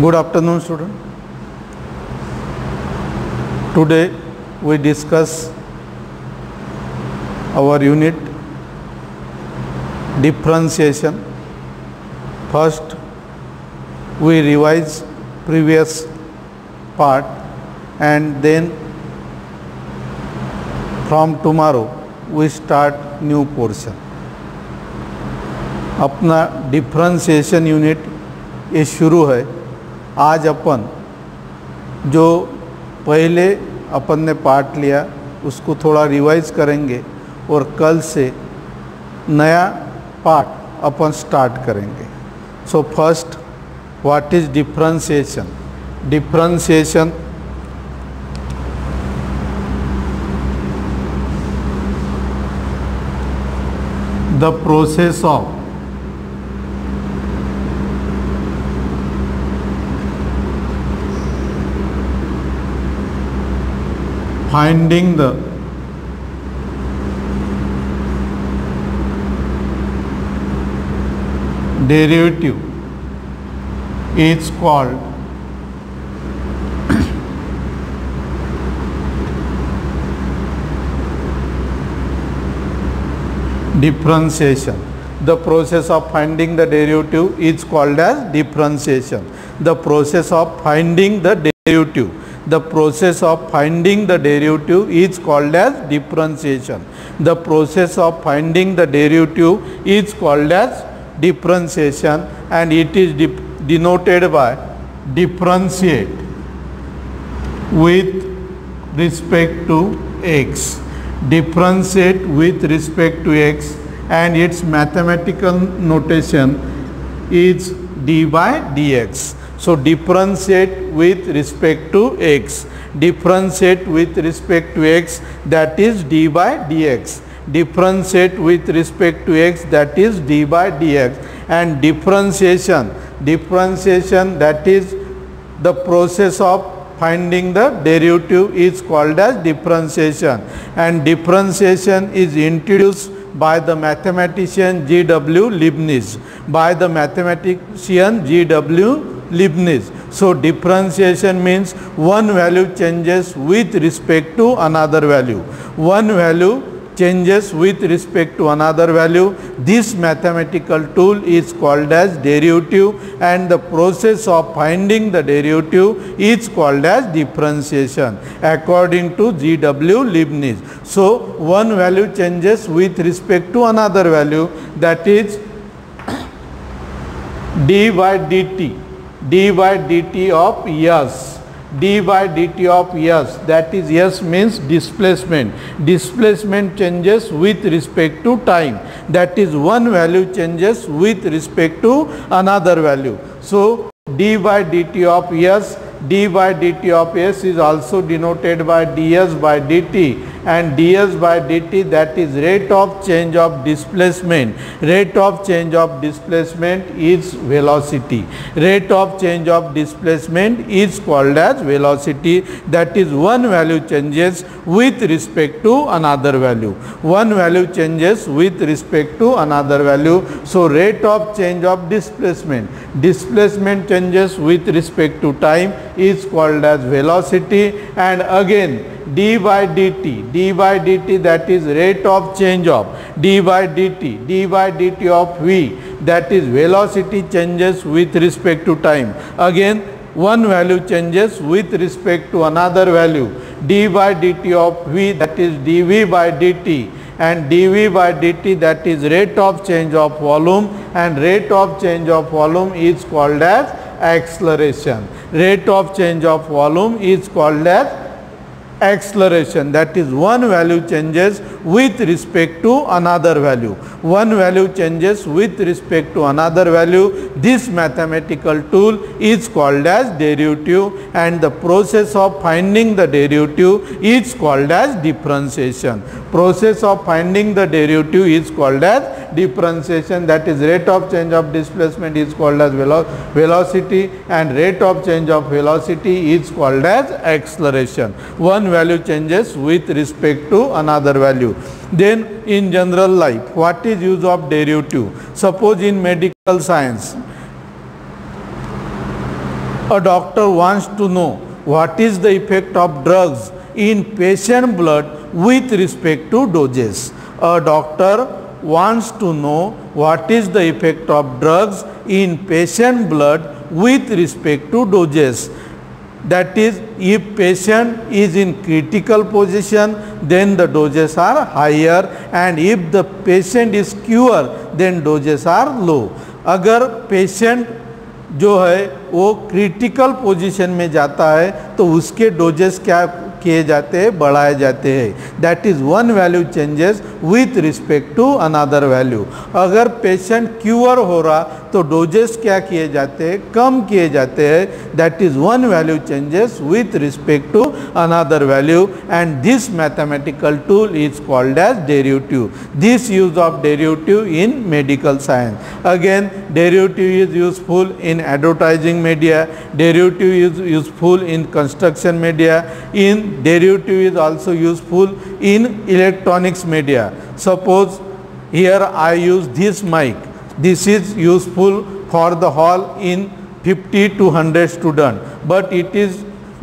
Good afternoon, student. Today we discuss our unit differentiation. First we revise previous part and then from tomorrow we start new portion. अपना differentiation unit ये शुरू है। आज अपन जो पहले अपन ने पार्ट लिया उसको थोड़ा रिवाइज करेंगे और कल से नया पार्ट अपन स्टार्ट करेंगे। So first, what is differentiation? Differentiation the process of finding the derivative is called differentiation. The process of finding the derivative is called as differentiation. The process of finding the derivative. The process of finding the derivative is called as differentiation. The process of finding the derivative is called as differentiation, and it is denoted by differentiate with respect to x. Differentiate with respect to x, and its mathematical notation is d by dx. So differentiate with respect to x. Differentiate with respect to x, that is d by dx. Differentiate with respect to x, that is d by dx. And differentiation that is the process of finding the derivative is called as differentiation. And differentiation is introduced by the mathematician G.W. Leibniz. By the mathematician G.W. Leibniz. So differentiation means one value changes with respect to another value. One value changes with respect to another value. This mathematical tool is called as derivative, and the process of finding the derivative is called as differentiation according to G.W. Leibniz. So one value changes with respect to another value, that is d by dt. d by dt of s. d by dt of s, that is s means displacement. Displacement changes with respect to time, that is one value changes with respect to another value. So d by dt of s, d by dt of s is also denoted by ds by dt, and ds by dt, that is rate of change of displacement. Rate of change of displacement is velocity. Rate of change of displacement is called as velocity, that is one value changes with respect to another value. One value changes with respect to another value. So rate of change of displacement. Displacement changes with respect to time is called as velocity. And again d by dt, that is rate of change of d by dt of v, that is velocity changes with respect to time. Again one value changes with respect to another value. d by dt of v, that is dv by dt, and dv by dt, that is rate of change of volume, and rate of change of volume is called as acceleration. Rate of change of volume is called as acceleration, that is one value changes with respect to another value. One value changes with respect to another value. This mathematical tool is called as derivative, and the process of finding the derivative is called as differentiation. Process of finding the derivative is called as differentiation, that is rate of change of displacement is called as velocity, and rate of change of velocity is called as acceleration. One value changes with respect to another value. Then in general life, what is use of derivative? Suppose in medical science, A doctor wants to know what is the effect of drugs in patient blood with respect to doses. A doctor wants to know what is the effect of drugs in patient blood with respect to doses. That is, if patient is in critical position, then the doses are higher, and if the patient is cured, then doses are low. अगर patient जो है वो critical position में जाता है तो उसके doses क्या किए जाते हैं, बढ़ाए जाते हैं. That is one value changes with respect to another value. अगर पेशेंट क्यूअर हो रहा तो डोजेस क्या किए जाते हैं, कम किए जाते हैं. That is one value changes with respect to another value, and this mathematical tool is called as derivative. This use of derivative in medical science. Again derivative is useful in advertising media, derivative is useful in construction media, in derivative is also useful in electronics media. Suppose here I use this mic. This is useful for the hall in 50 to 100 students, but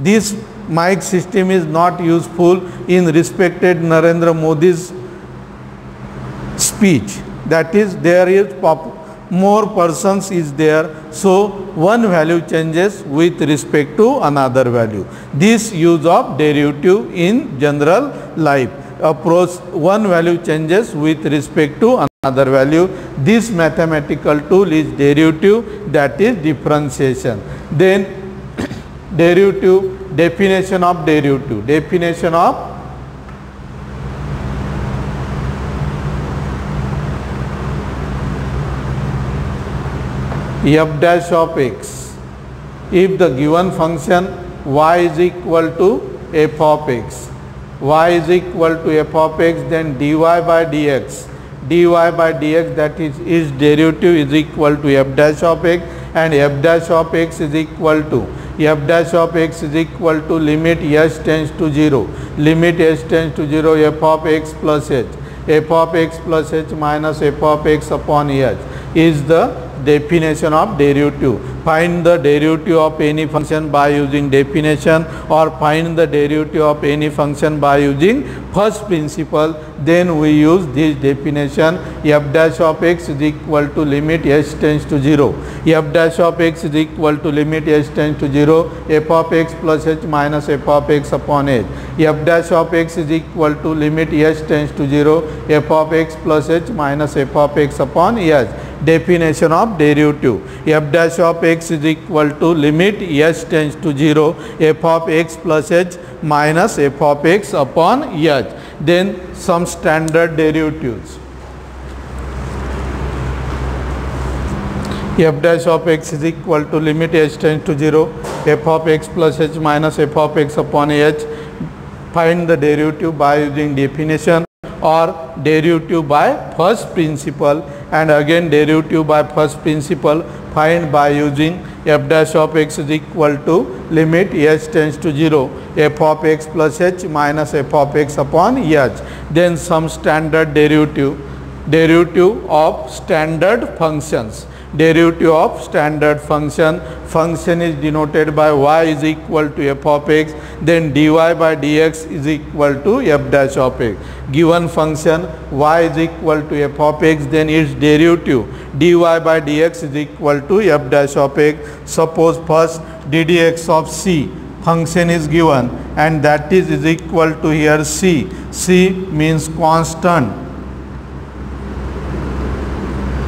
this mic system is not useful in respected Narendra Modi's speech. That is, there is more persons is there, so one value changes with respect to another value. This use of derivative in general life. Approach, one value changes with respect to another value. This mathematical tool is derivative, that is differentiation. Then derivative, definition of derivative. Definition of f dash of x. If the given function y is equal to f of x, y is equal to f of x, then dy by dx, dy by dx, that is derivative is equal to f dash of x, and f dash of x is equal to f dash of x is equal to limit s tends to 0, limit s tends to 0, f of x plus h, f of x plus h minus f of x upon h is the definition of derivative. Find the derivative of any function by using definition, or find the derivative of any function by using first principle. Then we use this definition. F dash of x is equal to limit s tends to 0. F dash of x is equal to limit s tends to 0, f of x plus h minus f of x upon h. F dash of x is equal to limit s tends to 0, f of x plus h minus f of x upon h. Definition of derivative. F dash of x is equal to limit s tends to 0, f of x plus h minus f of x upon h. Then some standard derivatives. F dash of x is equal to limit s tends to 0, f of x plus h minus f of x upon h. Find the derivative by using definition, or derivative by first principle, and again derivative by first principle find by using f dash of x is equal to limit s tends to 0, f of x plus h minus f of x upon h. Then some standard derivative. Derivative of standard functions. Derivative of standard function. Function is denoted by y is equal to f of x, then dy by dx is equal to f dash of x. Given function y is equal to f of x, then its derivative dy by dx is equal to f dash of x. Suppose first ddx of c function is given, and that is equal to here c. C means constant.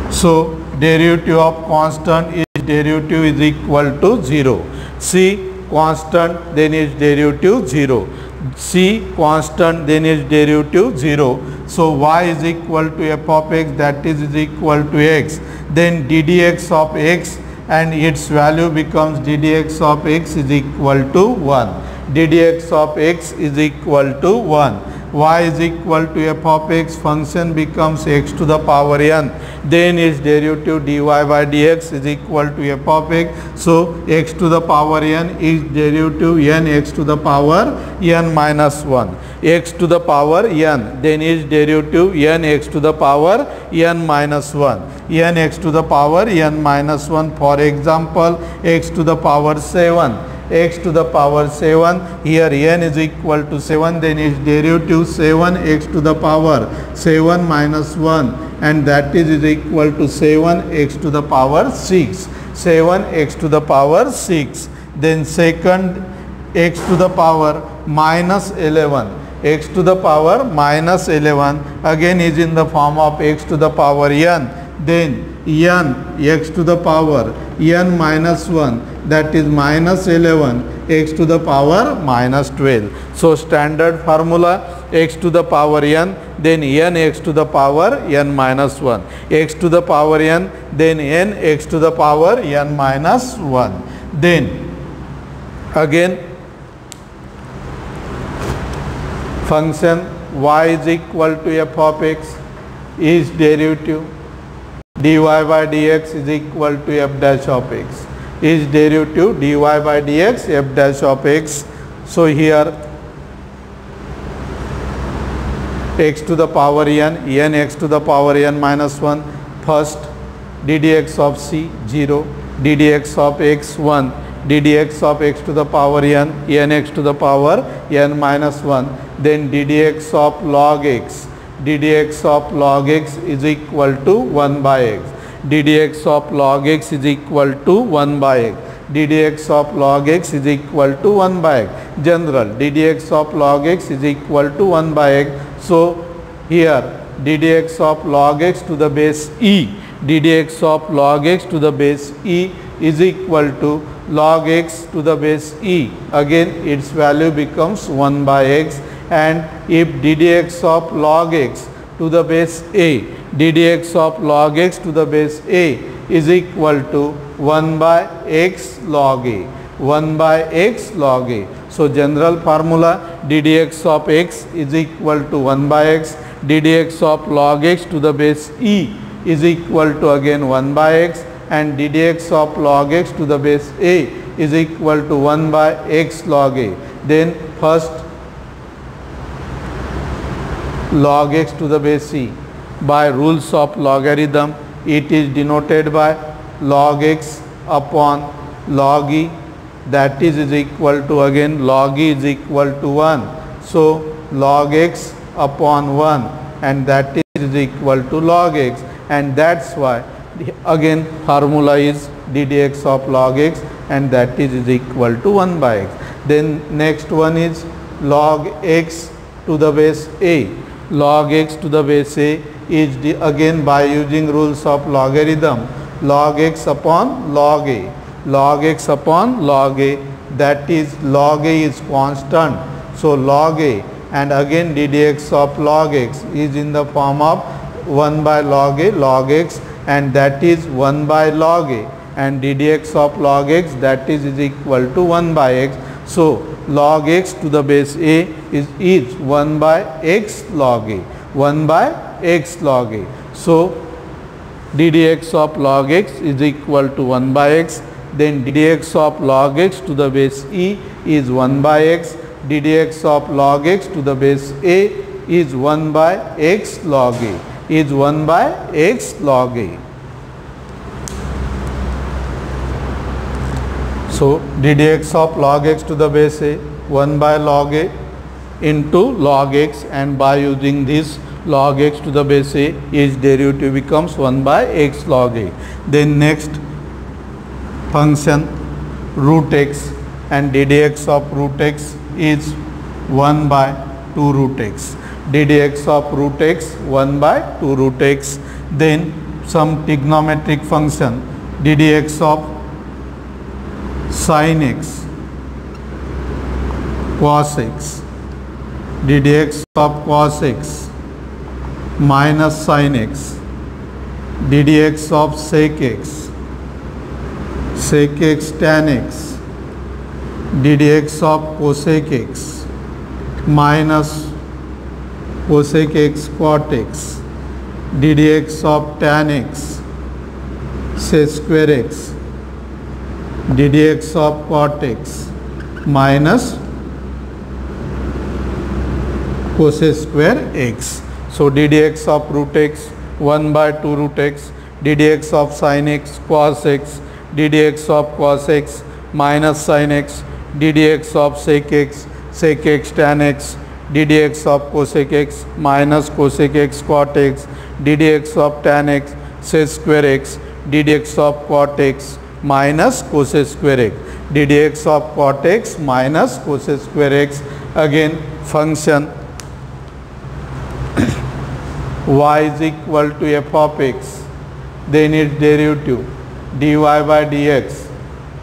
So derivative of constant is derivative is equal to 0. C constant, then its derivative 0. C constant, then its derivative 0. So y is equal to f of x, that is equal to x. Then ddx of x, and its value becomes ddx of x is equal to 1. ddx of x is equal to 1. Y is equal to f of x, function becomes x to the power n. then its derivative dy by dx is equal to f of x. So x to the power n is derivative n x to the power n minus 1. X to the power n, then is derivative n x to the power n minus 1. N x to the power n minus 1, for example, x to the power 7. X to the power 7, here n is equal to 7, then its derivative 7 x to the power 7 minus 1, and that is equal to 7 x to the power 6. 7 x to the power 6. Then second, x to the power minus 11. X to the power minus 11 again is in the form of x to the power n. Then n x to the power n minus 1, that is minus 11 x to the power minus 12. So standard formula, x to the power n, then n x to the power n minus 1. X to the power n, then n x to the power n minus 1. Then again function y is equal to f of x is derivative dy by dx is equal to f dash of x, is derivative dy by dx f dash of x. So here x to the power n, n x to the power n minus 1, first ddx of c 0, ddx of x 1, ddx of x to the power n, n x to the power n minus 1, then ddx of log x, ddx of log x is equal to 1 by x, ddx of log x is equal to 1 by x, ddx of log x is equal to 1 by x. General, ddx of log x is equal to 1 by x. So here ddx of log x to the base e, ddx of log x to the base e is equal to log x to the base e. Again its value becomes 1 by x, and if ddx of log x to the base a, ddx of log x to the base a is equal to 1 by x log a, 1 by x log a. So general formula, ddx of x is equal to 1 by x, ddx of log x to the base e is equal to again 1 by x, and ddx of log x to the base a is equal to 1 by x log a. Then first log x to the base e, by rules of logarithm it is denoted by log x upon log e, that is equal to again log e is equal to 1. So log x upon 1, and that is equal to log x, and that's why again formula is ddx of log x, and that is equal to 1 by x. Then next one is log x to the base a. Log x to the base a is again by using rules of logarithm, log x upon log a, log x upon log a, that is log a is constant. So log a, and again ddx of log x is in the form of 1 by log a log x, and that is 1 by log a, and ddx of log x, that is equal to 1 by x. So log x to the base a is 1 by x log a, 1 by x log a. So ddx of log x is equal to 1 by x, then ddx of log x to the base e is 1 by x, ddx of log x to the base a is 1 by x log a, is 1 by x log a. So ddx of log x to the base a 1 by log a into log x, and by using this log x to the base a, its derivative becomes 1 by x log a. Then next function root x, and ddx of root x is 1 by 2 root x, ddx of root x 1 by 2 root x. Then some trigonometric function ddx of sin x cos x, ddx of cos x minus sin x, ddx of sec x, sec x tan x, ddx of cosec x minus cosec x cot x, d dx of tan x sec square x d dx of cot x minus cos square x. So d dx of root x 1 by 2 root x, d dx of sin x cos x, d dx of cos x minus sin x, d dx of sec x tan x, d dx of cosec x minus cosec x cot x, d dx of tan x sec square x, d dx of cot x minus cosec square x, d dx of cot x minus cosec square x. Again function y is equal to f of x, then its derivative dy by dx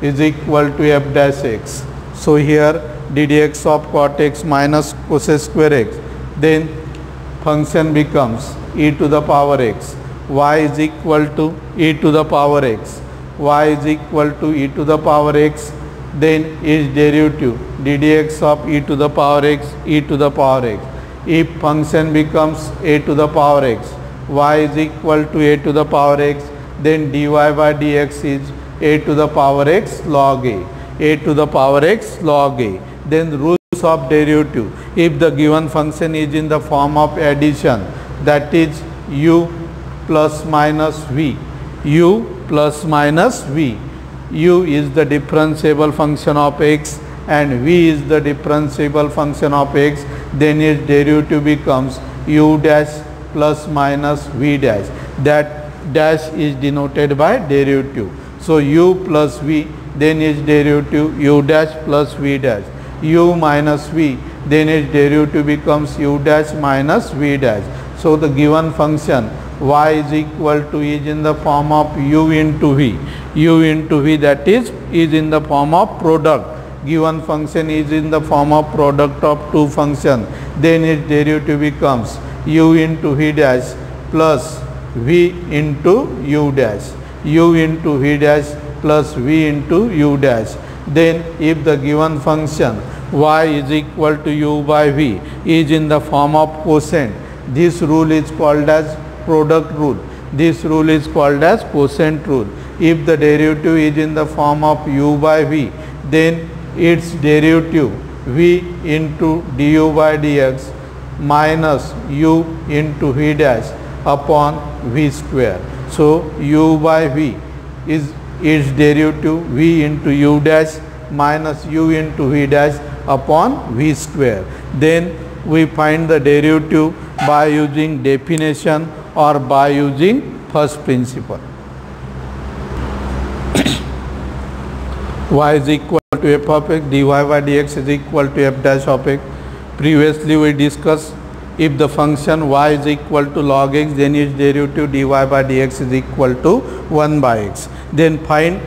is equal to f dash x. So here d dx of cot x minus cosec square x, then function becomes e to the power x, y is equal to e to the power x, y is equal to e to the power x, then its derivative d dx of e to the power x, e to the power x. If function becomes a to the power x, y is equal to a to the power x, then dy by dx is a to the power x log a to the power x log a. Then rules of derivative. If the given function is in the form of addition, that is u plus minus v, u plus minus v, u is the differentiable function of x and v is the differentiable function of x, then its derivative becomes u dash plus minus v dash. That dash is denoted by derivative. So u plus v, then its derivative u dash plus v dash, u minus v, then its derivative becomes u dash minus v dash. So the given function y is equal to is in the form of u into v, u into v, that is in the form of product. Given function is in the form of product of two functions, then its derivative becomes u into v dash plus v into u dash, u into v dash plus v into u dash. Then if the given function y is equal to u by v is in the form of quotient, this rule is called as product rule, this rule is called as quotient rule. If the derivative is in the form of u by v, then its derivative v into du by dx minus u into v dash upon v square. So u by v is its derivative v into u dash minus u into v dash upon v square. Then we find the derivative by using definition or by using first principle. Y is equal to f of x, dy by dx is equal to f dash of x. Previously we discussed if the function y is equal to log x, then its derivative dy by dx is equal to 1 by x. Then find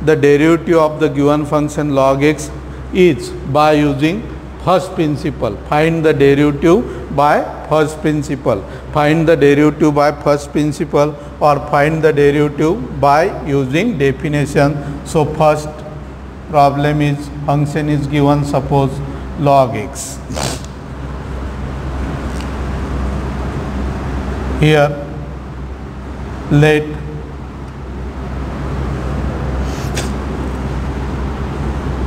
the derivative of the given function log x is by using first principle. Find the derivative by first principle. Find the derivative by first principle or find the derivative by using definition. So first problem is function is given, suppose log x. Here let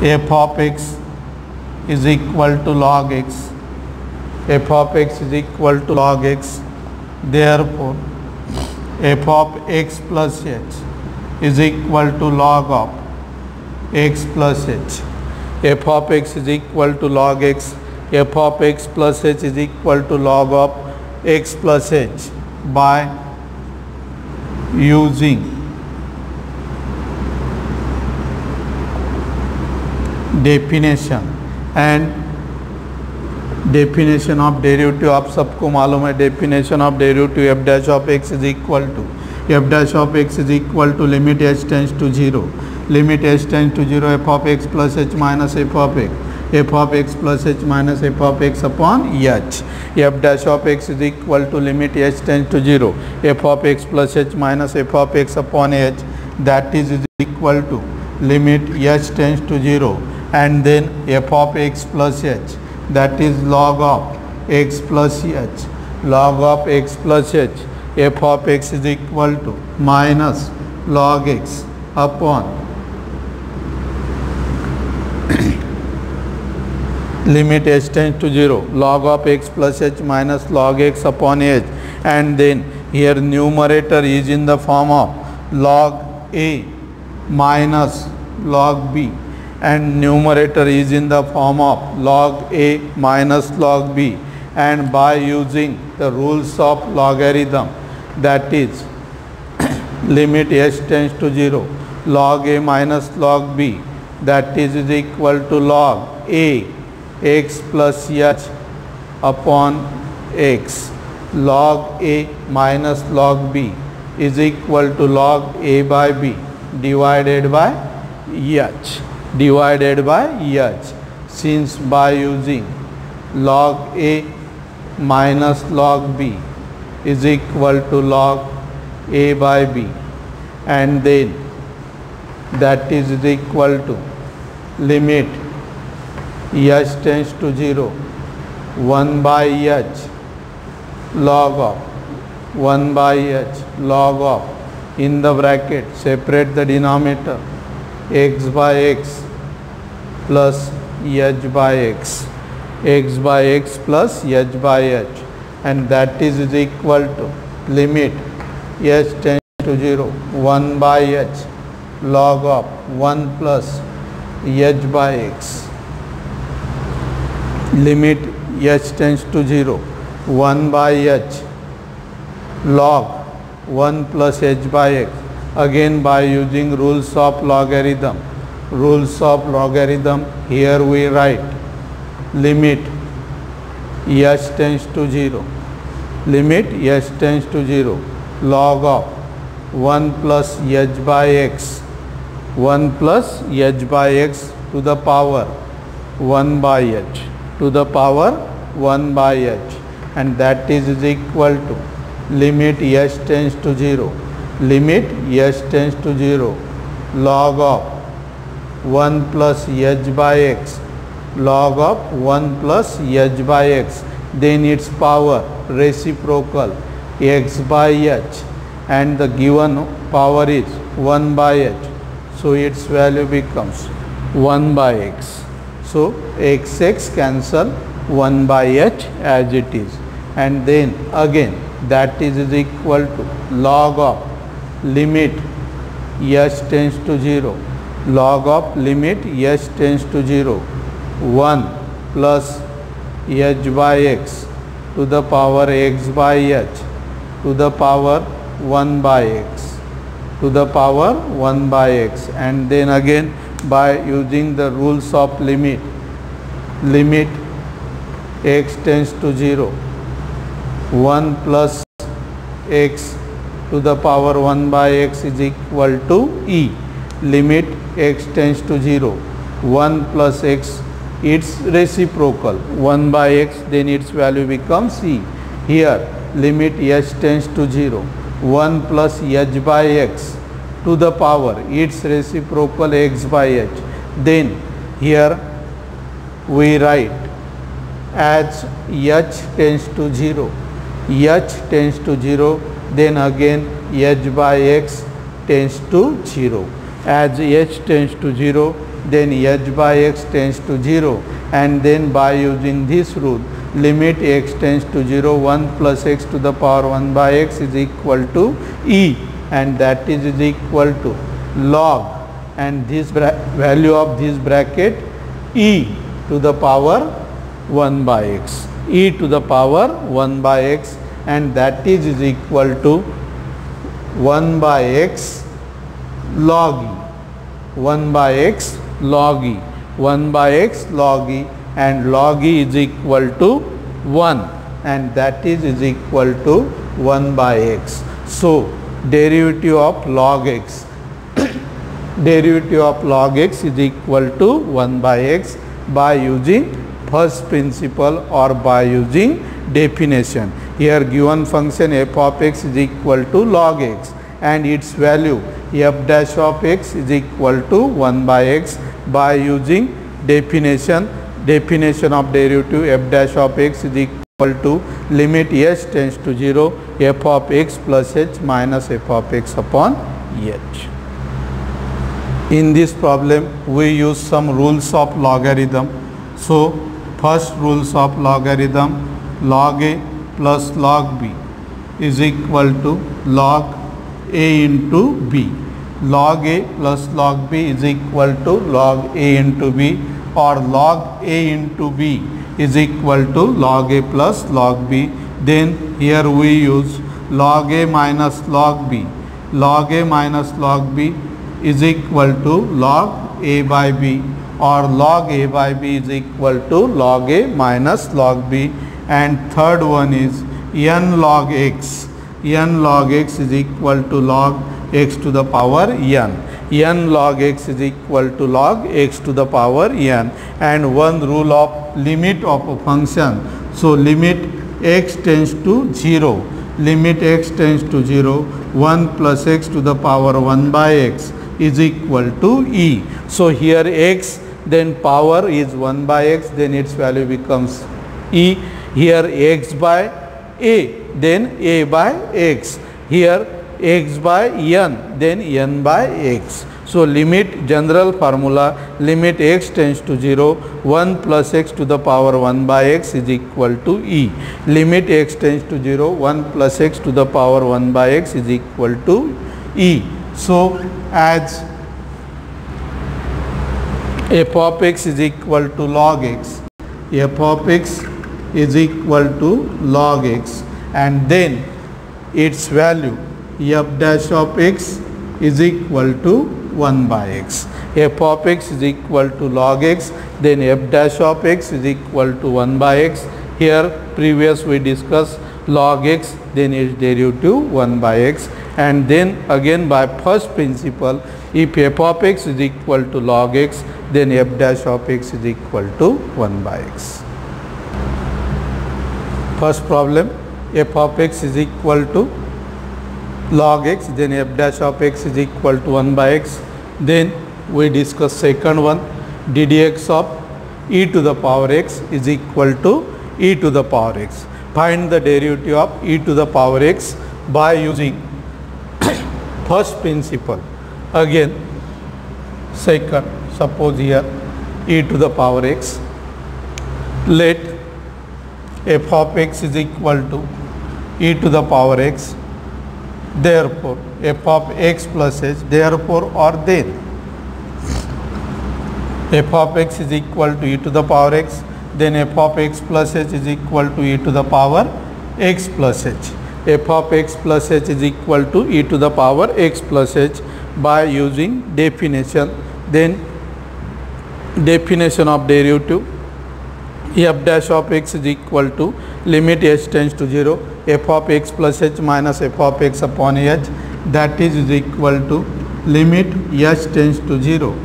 f of x is equal to log x, f of x is equal to log x. Therefore f of x plus h is equal to log of x plus h. F of x is equal to log x, f of x plus h is equal to log of x plus h by using definition and definition of derivative आप सबको मालूम है definition of derivative f dash of x is equal to f dash of x is equal to limit h tends to 0, limit h tends to 0 f of x plus h minus f of x, f of x plus h minus f of x upon h. F dash of x is equal to limit h tends to 0 f of x plus h minus f of x upon h, that is equal to limit h tends to 0 and then f of x plus h, that is log of x plus h, log of x plus h, f of x is equal to minus log x upon limit h tends to 0 log of x plus h minus log x upon h, and then here numerator is in the form of log a minus log b, and numerator is in the form of log a minus log b, and by using the rules of logarithm, that is limit h tends to 0 log a minus log b, that is equal to log a x plus h upon x, log a minus log b is equal to log a by b divided by h. Since by using log a minus log b is equal to log a by b, and then that is equal to limit h tends to 0 1 by h log of 1 by h log of, in the bracket separate the denominator, x by x plus h by x, x by x plus h by h, and that is equal to limit h tends to 0 1 by h log of 1 plus h by x, limit h tends to 0 1 by h log 1 plus h by x, again by using rules of logarithm. Here we write limit h tends to 0 log of 1 plus h by x, 1 plus h by x to the power 1 by h to the power 1 by h, and that is equal to limit h tends to 0 log of 1 plus h by x log of 1 plus h by x, then its power reciprocal x by h, and the given power is 1 by h, so its value becomes 1 by x. So x cancel 1 by h as it is, and then again that is equal to log of limit h tends to 0 log of limit h tends to 0 1 plus h by x to the power x by h to the power 1 by x to the power 1 by x, and then again by using the rules of limit x tends to 0 1 plus x to the power 1 by x is equal to e, limit x tends to 0 1 plus x, its reciprocal 1 by x, then its value becomes e. Here limit h tends to 0 1 plus h by x to the power its reciprocal x by h, then here we write as h tends to 0 then again h by x tends to 0, as h tends to 0 then h by x tends to 0, and then by using this rule limit x tends to 0 1 plus x to the power 1 by x is equal to e, and that is equal to log, and this value of this bracket e to the power 1 by x, e to the power 1 by x, and that is equal to 1 by x log e, 1 by x log e, 1 by x log e, and log e is equal to 1, and that is equal to 1 by x. So derivative of log x is equal to 1 by x by using first principle or by using definition. Here given function f of x is equal to log x, and its value f dash of x is equal to 1 by x by using definition of derivative f dash of x is equal equal to limit h tends to 0 f of x plus h minus f of x upon h. In this problem we use some rules of logarithm. So first rules of logarithm, log a plus log b is equal to log a into b. Log a plus log b is equal to log a into b, or log a into b is equal to log a plus log b. Then here we use log a minus log b. Log a minus log b is equal to log a by b, or log a by b is equal to log a minus log b. And third one is n log x. N log x is equal to log x to the power n. N log x is equal to log x to the power n. And one rule of limit of a function. So limit x tends to 0. Limit x tends to 0, 1 plus x to the power 1 by x is equal to e. So here x, then power is 1 by x, then its value becomes e. Here x by a, then a by x. Here x by n, then n by x. So limit, general formula, limit x tends to 0, 1 plus x to the power 1 by x is equal to e. Limit x tends to 0, 1 plus x to the power 1 by x is equal to e. So as f of x is equal to log x, f of x is equal to log x, and then its value f dash of x is equal to 1 by x. F of x is equal to log x, then f dash of x is equal to 1 by x. Here previous we discussed log x, then its derivative 1 by x, and then again by first principle, if f of x is equal to log x, then f dash of x is equal to 1 by x. First problem, f of x is equal to log x, then f dash of x is equal to 1 by x. Then we discuss second one, ddx of e to the power x is equal to e to the power x. Find the derivative of e to the power x by using first principle. Again second, suppose here e to the power x, let f of x is equal to e to the power x, therefore f of x plus h, therefore or then f of x is equal to e to the power x, then f of x plus h is equal to e to the power x plus h. F of x plus h is equal to e to the power x plus h by using definition. Then definition of derivative, f dash of x is equal to limit h tends to 0, f of x plus h minus f of x upon h, that is equal to limit h tends to 0.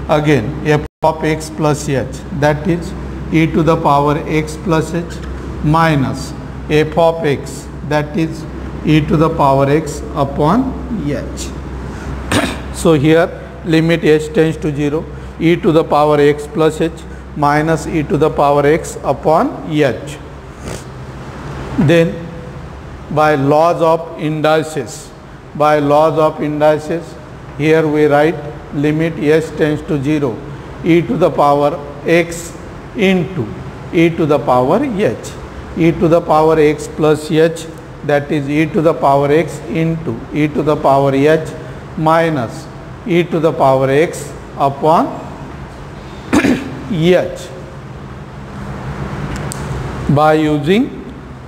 Again f of x plus h, that is e to the power x plus h minus f of x, that is e to the power x upon h. So here limit h tends to 0, e to the power x plus h minus e to the power x upon h. Then by laws of indices, here we write limit h tends to 0, e to the power x into e to the power h, e to the power x plus h, that is e to the power x into e to the power h minus e to the power x upon h by using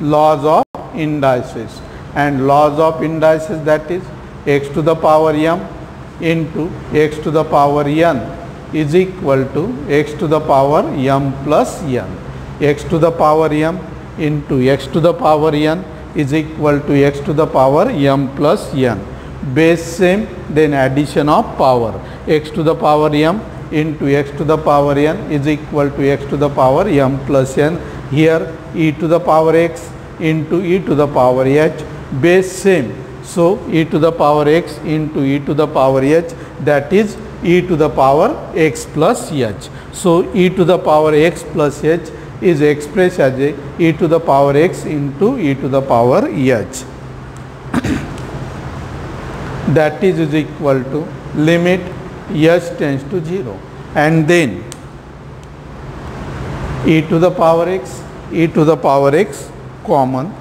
laws of indices. And laws of indices, that is x to the power m into x to the power n is equal to x to the power m plus n. X to the power m into x to the power n is equal to x to the power m plus n. Base same, then addition of power. X to the power m into x to the power n is equal to x to the power m plus n. Here e to the power x into e to the power h, base same. So e to the power x into e to the power h, that is e to the power x plus h. So e to the power x plus h is expressed as a e to the power x into e to the power h. That is equal to limit h tends to 0, and then e to the power x common,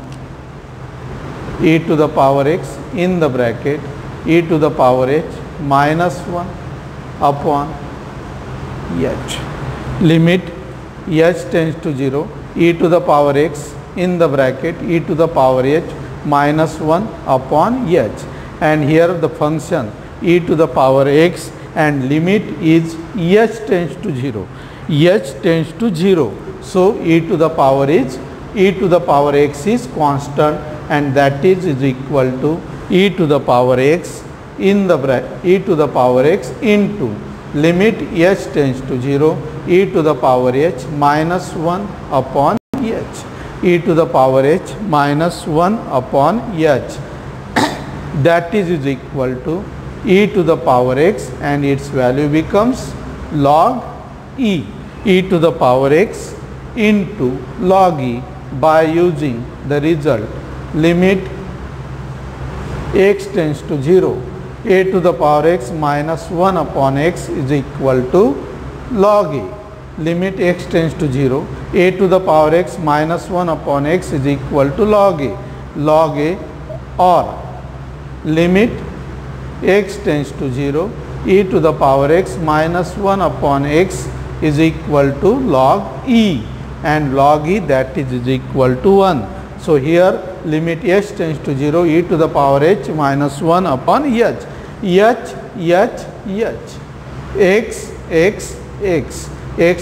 e to the power x in the bracket e to the power h minus 1 upon h. Limit h tends to 0, e to the power x in the bracket e to the power h minus 1 upon h, and here the function e to the power x and limit is h tends to 0. H tends to 0. So e to the power x is constant, and that is equal to e to the power x in the bracket e to the power x into limit h tends to 0, e to the power h minus 1 upon h, e to the power h minus 1 upon h. That is equal to e to the power x, and its value becomes log e to the power x into log e by using the result limit x tends to 0, a to the power x minus 1 upon x is equal to log a. Limit x tends to 0, a to the power x minus 1 upon x is equal to log a, or limit x tends to 0, e to the power x minus 1 upon x is equal to log e, and log e, that is equal to 1. So here limit h tends to 0, e to the power h minus 1 upon h, x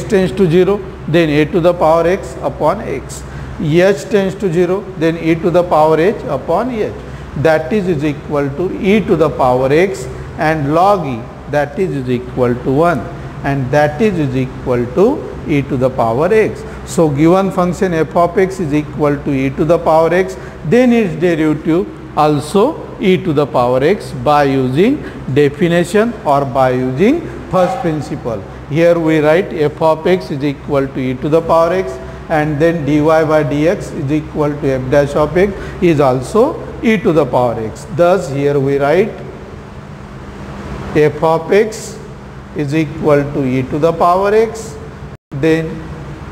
tends to 0, then a to the power x upon x, h tends to 0, then e to the power h upon h. That is equal to e to the power x and log e, that is equal to 1, and that is equal to e to the power x. So given function f of x is equal to e to the power x, then its derivative also e to the power x by using definition or by using first principle. Here we write f of x is equal to e to the power x, and then dy by dx is equal to f dash of x is also e to the power x. Thus here we write f of x is equal to e to the power x, then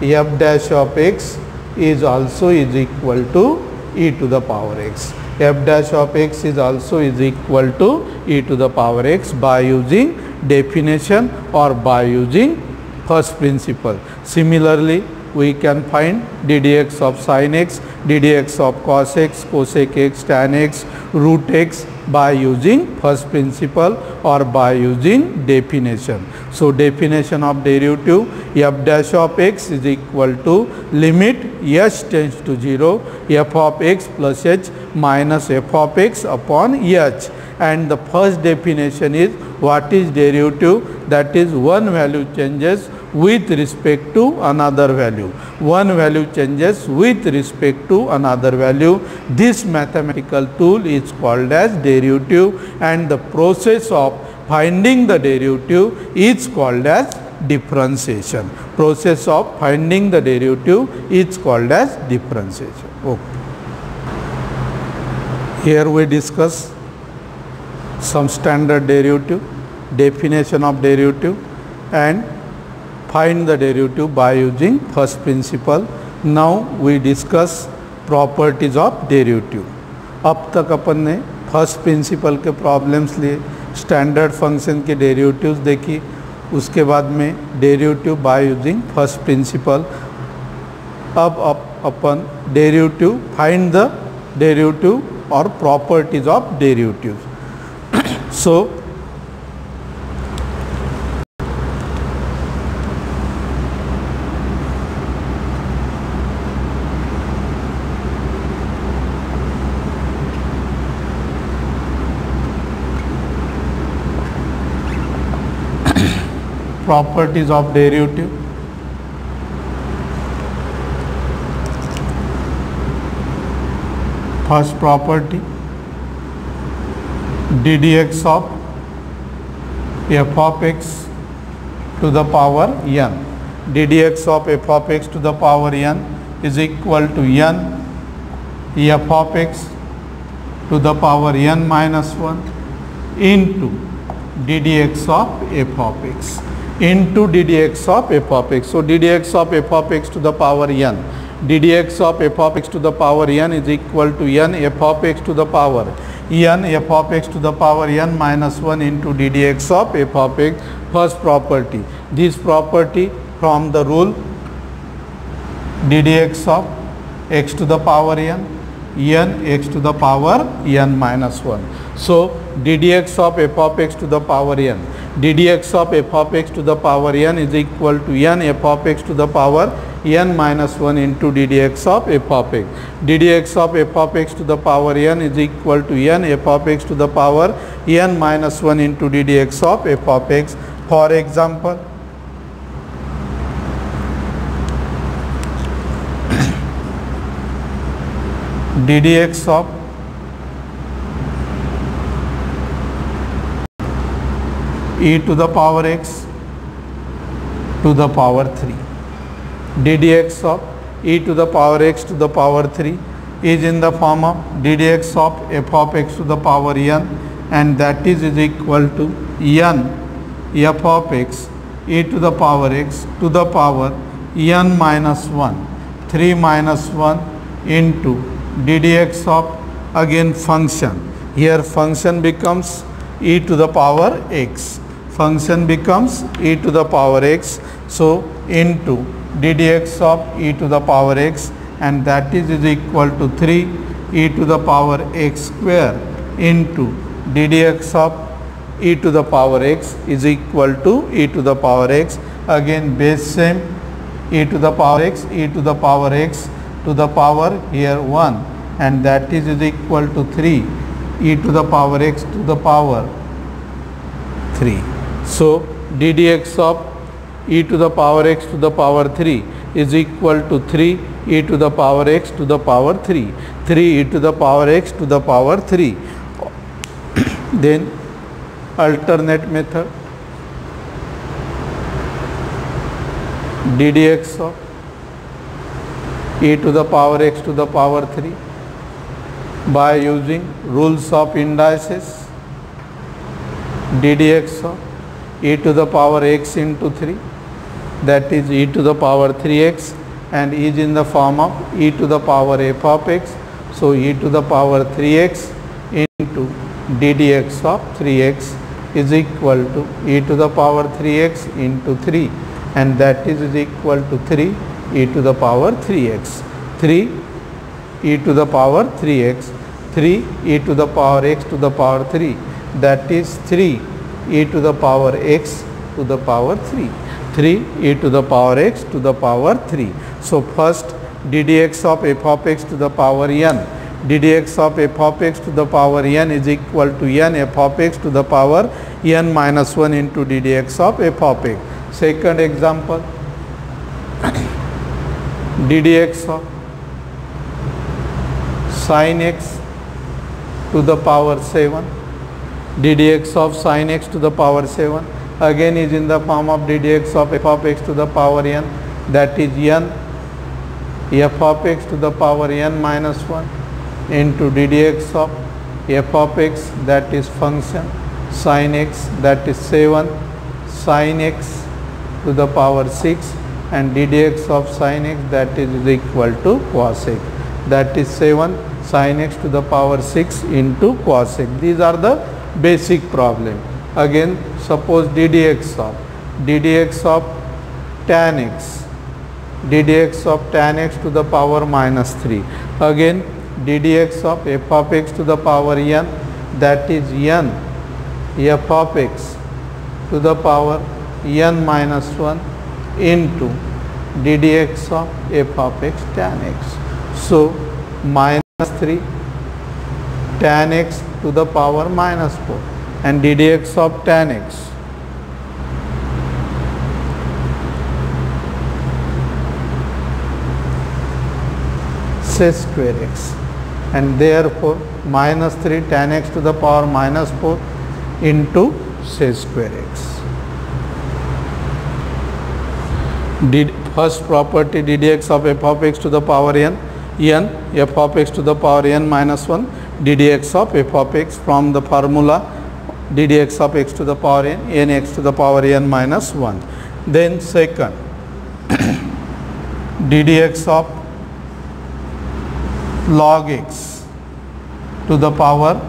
f dash of x is also equal to e to the power x. F dash of x is also equal to e to the power x by using definition or by using first principle. Similarly, we can find ddx of sin x, ddx of cos x, cosec x, tan x, root x by using first principle or by using definition. So definition of derivative f dash of x is equal to limit h tends to 0, f of x plus h minus f of x upon h, and the first definition is what is derivative, that is one value changes with respect to another value. One value changes with respect to another value. This mathematical tool is called as derivative, and the process of finding the derivative is called as differentiation. Process of finding the derivative is called as differentiation. Okay. Here we discuss some standard derivative, definition of derivative, and find the derivative by using first principle. Now we discuss properties of derivative. अब तक अपन ने first principle के problems लिए, standard function के derivatives देखी, उसके बाद में derivative by using first principle. अब अपन डेरिवेटिव, फाइंड द डेरिवेटिव और properties of derivatives. So properties of derivative. First property, ddx of f of x to the power n. d dx of f of x to the power n is equal to n f of x to the power n minus 1 into d dx of f of x into d dx of f of x. So d dx of f of x to the power n, d dx of f of x to the power n is equal to n f of x to the power n f of x to the power n minus 1 into d dx of f of x. First property, this property from the rule d dx of x to the power n x to the power n minus 1. So d dx of f of x to the power n, d dx of f of x to the power n is equal to n f of x to the power n minus 1 into d dx of f of x. d dx of f of x to the power n is equal to n f of x to the power n minus 1 into d dx of f of x. For example, d dx of e to the power x to the power 3. d dx of e to the power x to the power 3 is in the form of d dx of f of x to the power n, and that is equal to n f of x e to the power x to the power n minus 1, 3 minus 1 into d dx of again function. Here function becomes e to the power x. Function becomes e to the power x. So into d dx of e to the power x, and that is equal to 3 e to the power x square into d dx of e to the power x is equal to e to the power x. Again base same, e to the power x, e to the power x to the power here 1, and that is equal to 3 e to the power x to the power 3. So d dx of e to the power x to the power 3 is equal to 3 e to the power x to the power 3, 3 e to the power x to the power 3. Then alternate method, d dx of e to the power x to the power 3 by using rules of indices, d dx of e to the power x into 3, that is e to the power 3x, and is in the form of e to the power f of x. So e to the power 3x into d dx of 3x is equal to e to the power 3x into 3, and that is equal to 3 e to the power 3x, 3 e to the power 3x, 3 e to the power x to the power 3, that is 3 e to the power x to the power 3, 3 e to the power x to the power 3. So first d dx of f of x to the power n, d dx of f of x to the power n is equal to n f of x to the power n minus 1 into d dx of f of x. Second example, d dx of sin x to the power 7, d dx of sin x to the power 7 again is in the form of d dx of f of x to the power n, that is n f of x to the power n minus 1 into d dx of f of x, that is function sin x, that is 7 sin x to the power 6, and d dx of sin x, that is equal to cos x, that is 7 sin x to the power 6 into cos x. These are the basic problem. Again suppose d dx of tan x, d dx of tan x to the power minus 3, again d dx of f of x to the power n, that is n f of x to the power n minus 1 into d dx of f of x tan x. So minus 3 tan x to the power minus 4 and d dx of tan x sec square x, and therefore minus 3 tan x to the power minus 4 into sec square x. First property ddx of f of x to the power n f of x to the power n minus 1 ddx of f of x from the formula ddx of x to the power n x to the power n minus 1. Then second ddx of log x to the power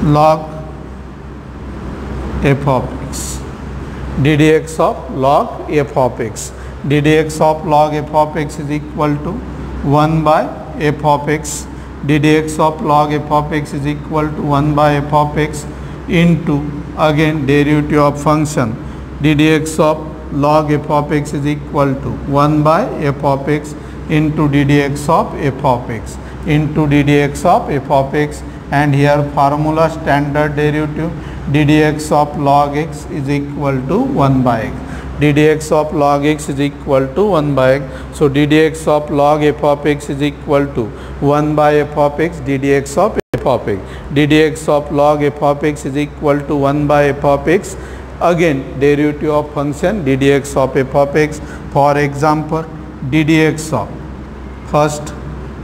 log f of x ddx of log f of x ddx of log f of x is equal to 1 by f of x ddx of log f of x is equal to 1 by f of x into again derivative of function ddx of log f of x is equal to 1 by f of x into ddx of f of x into ddx of f of x, and here formula standard derivative ddx of log x is equal to 1 by x ddx of log x is equal to 1 by x. So ddx of log f of x is equal to 1 by f of x ddx of f of x ddx of log f of x is equal to 1 by f of x, again derivative of function ddx of f of x. For example, ddx of first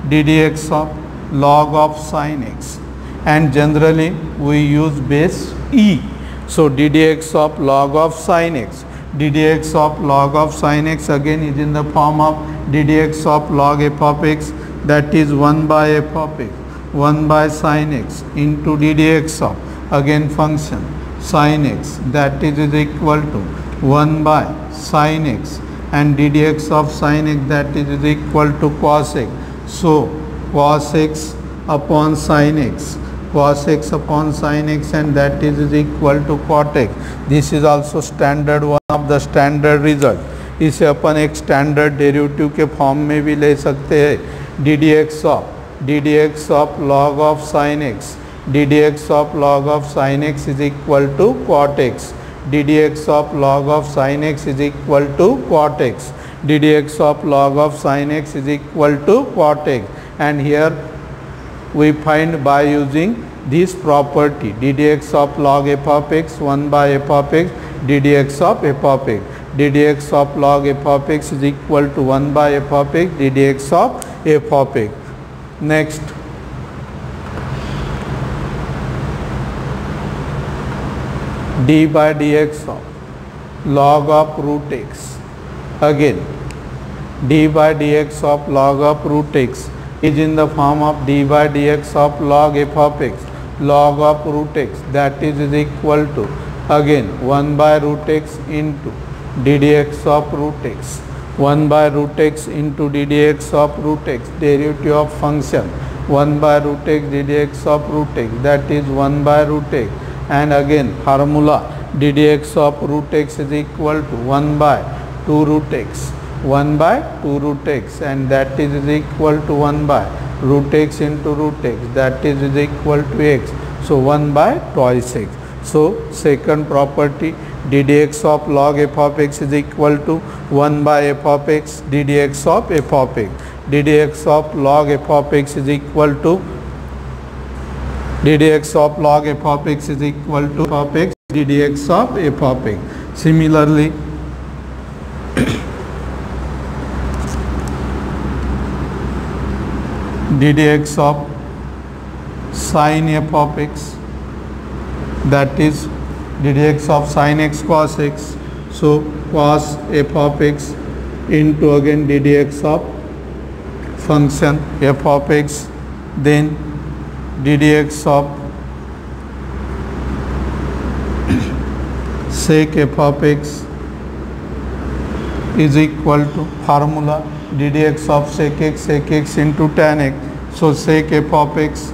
ddx of log of sin x, and generally we use base e. So ddx of log of sin x ddx of log of sin x again is in the form of ddx of log f of x, that is 1 by f of x 1 by sin x into ddx of again function sin x, that is equal to 1 by sin x, and ddx of sin x, that is equal to cos x. So cos x upon sin x, cos x upon sin x, and that is equal to cot x. This is also standard one of the standard result. इसे अपन एक standard derivative के form में भी ले सकते हैं. ddx of log of sin x ddx of log of sin x is equal to cot x ddx of log of sin x is equal to cot x ddx of log of sin x is equal to cot x, and here we find by using this property ddx of log f of x 1 by f of x ddx of f of x ddx of log f of x is equal to 1 by f of x ddx of f of x. Next, d by dx of log of root x, again d by dx of log of root x is in the form of d by dx of log f of x log of root x, that is equal to again 1 by root x into ddx of root x 1 by root x into ddx of root x, derivative of function 1 by root x ddx of root x, that is 1 by root x, and again formula ddx of root x is equal to 1 by 2 root x 1 by 2 root x, and that is equal to 1 by root x into root x, that is equal to x. So 1 by twice x. So second property ddx of log f of x is equal to 1 by f of x ddx of f of x ddx of log f of x is equal to ddx of log f of x is equal to f of x ddx of f of x. Similarly, ddx of sin f of x, that is ddx of sin x cos x. So cos f of x into again ddx of function f of x, then ddx of sec f of x is equal to formula ddx of sec x into tan x. So sec f of x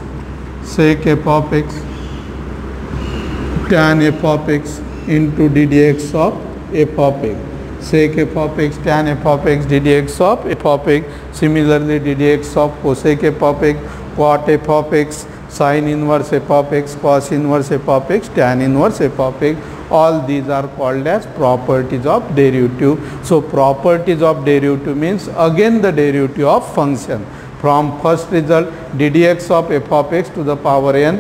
tan f of x into ddx of f of x sec f of x tan f of x ddx of f of x. Similarly, ddx of cosec f of x cot f of x sin inverse f of x cos inverse f of x tan inverse f of x, all these are called as properties of derivative. So properties of derivative means again the derivative of function. From first result ddx of f of x to the power n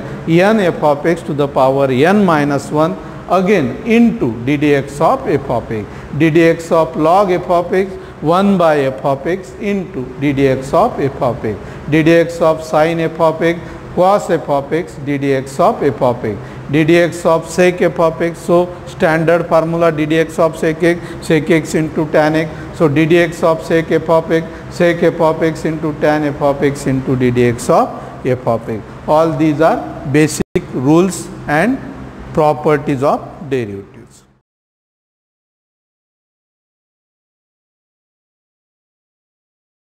f of x to the power n minus 1 again into ddx of f of x, ddx of log f of x 1 by f of x into ddx of f of x, ddx of sin f of x cos f of x ddx of f of x, ddx of sec f of x. So standard formula ddx of sec x into tan x. So ddx of sec f of x into tan f of x into ddx of f of x. All these are basic rules and properties of derivative.